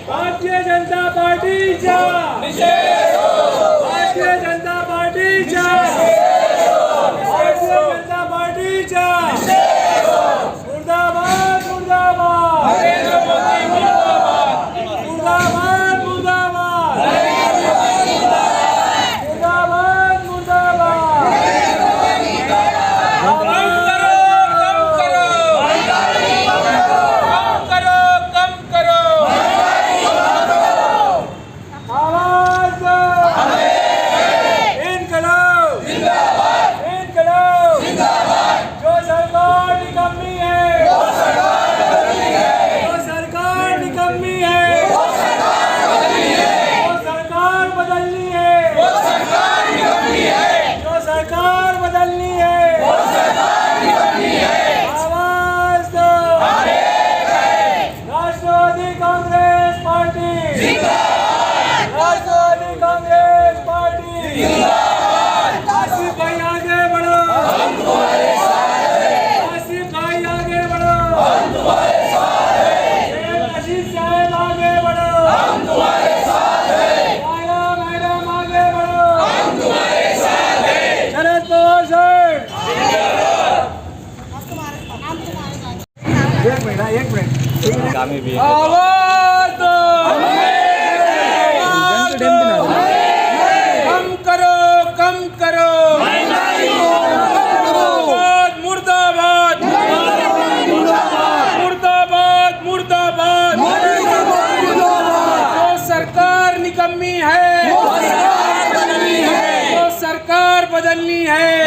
भारतीय जनता पार्टीच्या भारतीय जनता पार्टीच्या भारतीय जनता पार्टीच्या मुर्दाबाद मुर्दाबाद मुर्दाबाद मुर्दाबाद मुर्दाबाद मुर्दाबाद एक मिनट आवाज दो कम करो मुर्दाबाद मुर्दाबाद मुर्दाबाद जो सरकार निकम्मी है जो सरकार बदलनी है